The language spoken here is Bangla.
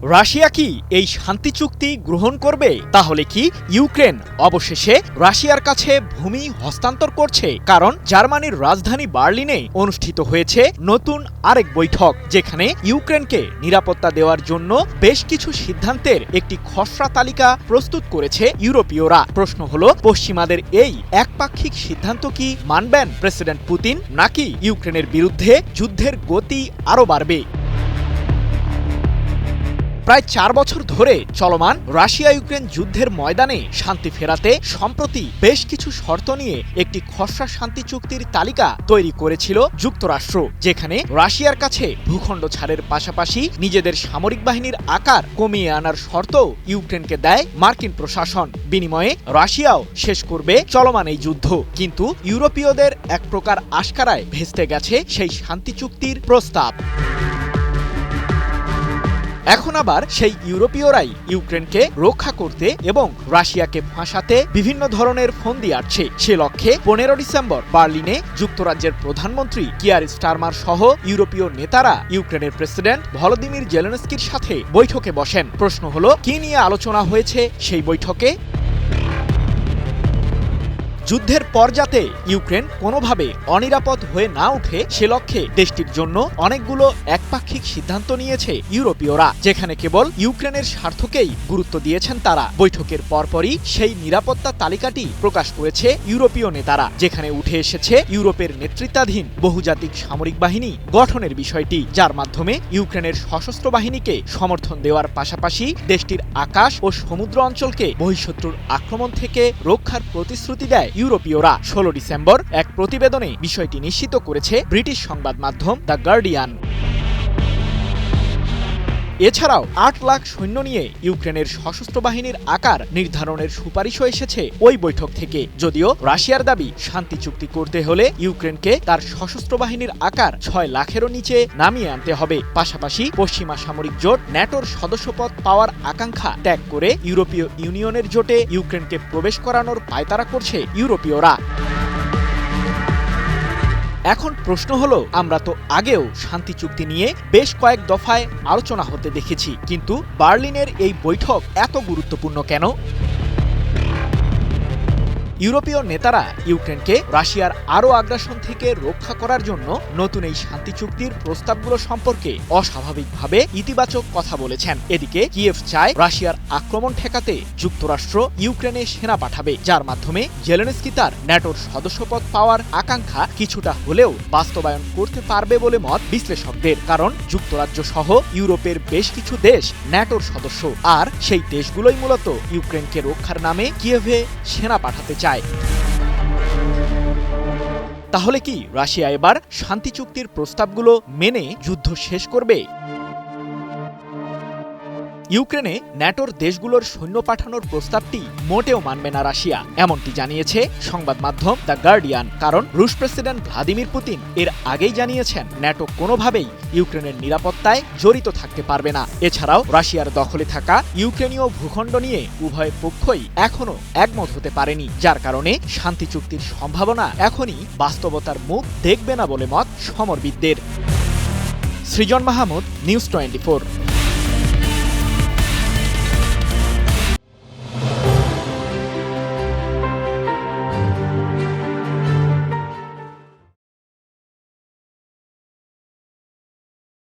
রাশিয়া কি এই শান্তি চুক্তি গ্রহণ করবে? তাহলে কি ইউক্রেন অবশেষে রাশিয়ার কাছে ভূমি হস্তান্তর করছে? কারণ জার্মানির রাজধানী বার্লিনে অনুষ্ঠিত হয়েছে নতুন আরেক বৈঠক, যেখানে ইউক্রেনকে নিরাপত্তা দেওয়ার জন্য বেশ কিছু সিদ্ধান্তের একটি খসড়া তালিকা প্রস্তুত করেছে ইউরোপীয়রা। প্রশ্ন হলো, পশ্চিমাদের এই একপাক্ষিক সিদ্ধান্ত কি মানবেন প্রেসিডেন্ট পুতিন, নাকি ইউক্রেনের বিরুদ্ধে যুদ্ধের গতি আরও বাড়বে? প্রায় 4 বছর ধরে চলমান রাশিয়া ইউক্রেন যুদ্ধের ময়দানে শান্তি ফেরাতে সম্প্রতি বেশ কিছু শর্ত নিয়ে একটি খসড়া শান্তি চুক্তির তালিকা তৈরি করেছিল যুক্তরাষ্ট্র, যেখানে রাশিয়ার কাছে ভূখণ্ড ছাড়ের পাশাপাশি নিজেদের সামরিক বাহিনীর আকার কমিয়ে আনার শর্ত ইউক্রেনকে দেয় মার্কিন প্রশাসন। বিনিময়ে রাশিয়াও শেষ করবে চলমান এই যুদ্ধ। কিন্তু ইউরোপীয়দের এক প্রকার আশকারায় ভেস্তে গেছে সেই শান্তি চুক্তির প্রস্তাব। এখন আবার সেই ইউরোপীয়রাই ইউক্রেনকে রক্ষা করতে এবং রাশিয়াকে ফাঁসাতে বিভিন্ন ধরনের ফন্দি আটছে। সে লক্ষ্যে 15 ডিসেম্বর বার্লিনে যুক্তরাজ্যের প্রধানমন্ত্রী কিয়ার স্টারমার সহ ইউরোপীয় নেতারা ইউক্রেনের প্রেসিডেন্ট ভলোদিমির জেলেনস্কির সাথে বৈঠকে বসেন। প্রশ্ন হলো, কি নিয়ে আলোচনা হয়েছে সেই বৈঠকে? যুদ্ধের পর যাতে ইউক্রেন কোনোভাবে অনিরাপদ হয়ে না উঠে, সে লক্ষ্যে দেশটির জন্য অনেকগুলো একপাক্ষিক সিদ্ধান্ত নিয়েছে ইউরোপীয়রা, যেখানে কেবল ইউক্রেনের স্বার্থকেই গুরুত্ব দিয়েছেন তারা। বৈঠকের পরপরই সেই নিরাপত্তা তালিকাটি প্রকাশ করেছে ইউরোপীয় নেতারা, যেখানে উঠে এসেছে ইউরোপের নেতৃত্বাধীন বহুজাতিক সামরিক বাহিনী গঠনের বিষয়টি, যার মাধ্যমে ইউক্রেনের সশস্ত্র বাহিনীকে সমর্থন দেওয়ার পাশাপাশি দেশটির আকাশ ও সমুদ্র অঞ্চলকে বহিঃশত্রুর আক্রমণ থেকে রক্ষার প্রতিশ্রুতি দেয় ইউরোপীয়রা। 16 ডিসেম্বর এক প্রতিবেদনে বিষয়টি নিশ্চিত করেছে ব্রিটিশ সংবাদ মাধ্যম দ্য গার্ডিয়ান। এছাড়াও 8 লাখ সৈন্য নিয়ে ইউক্রেনের সশস্ত্র বাহিনীর আকার নির্ধারণের সুপারিশও এসেছে ওই বৈঠক থেকে। যদিও রাশিয়ার দাবি, শান্তি চুক্তি করতে হলে ইউক্রেনকে তার সশস্ত্র বাহিনীর আকার 6 লাখেরও নিচে নামিয়ে আনতে হবে। পাশাপাশি পশ্চিমা সামরিক জোট ন্যাটোর সদস্যপদ পাওয়ার আকাঙ্ক্ষা ত্যাগ করে ইউরোপীয় ইউনিয়নের জোটে ইউক্রেনকে প্রবেশ করানোর পায়তারা করছে ইউরোপীয়রা। এখন প্রশ্ন হলো, আমরা তো আগেও শান্তি চুক্তি নিয়ে বেশ কয়েক দফায় আলোচনা হতে দেখেছি, কিন্তু বার্লিনের এই বৈঠক এত গুরুত্বপূর্ণ কেন? ইউরোপীয় নেতারা ইউক্রেনকে রাশিয়ার আরও আগ্রাসন থেকে রক্ষা করার জন্য নতুন এই শান্তি চুক্তির প্রস্তাবগুলো সম্পর্কে অস্বাভাবিকভাবে ইতিবাচক কথা বলেছেন। এদিকে কিয়েভ চায় রাশিয়ার আক্রমণ ঠেকাতে যুক্তরাষ্ট্র ইউক্রেনে সেনা পাঠাবে, যার মাধ্যমে জেলেনস্কি তার ন্যাটোর সদস্যপদ পাওয়ার আকাঙ্ক্ষা কিছুটা হলেও বাস্তবায়ন করতে পারবে বলে মত বিশ্লেষকদের। কারণ যুক্তরাজ্য সহ ইউরোপের বেশ কিছু দেশ ন্যাটোর সদস্য, আর সেই দেশগুলোই মূলত ইউক্রেনকে রক্ষার নামে কিয়েভে সেনা পাঠাতে চায়। তাহলে কি রাশিয়া এবার শান্তি চুক্তির প্রস্তাবগুলো মেনে যুদ্ধ শেষ করবে? ইউক্রেনে ন্যাটোর দেশগুলোর সৈন্য পাঠানোর প্রস্তাবটি মোটেও মানবে না রাশিয়া, এমনটি জানিয়েছে সংবাদ মাধ্যম দ্য গার্ডিয়ান। কারণ রুশ প্রেসিডেন্ট ভ্লাদিমির পুতিন এর আগেই জানিয়েছেন, ন্যাটো কোনোভাবেই ইউক্রেনের নিরাপত্তায় জড়িত থাকতে পারবে না। এছাড়াও রাশিয়ার দখলে থাকা ইউক্রেনীয় ভূখণ্ড নিয়ে উভয় পক্ষই এখনও একমত হতে পারেনি, যার কারণে শান্তি চুক্তির সম্ভাবনা এখনই বাস্তবতার মুখ দেখবে না বলে মত সমরবিদদের। সৃজন মাহমুদ, নিউজ 24।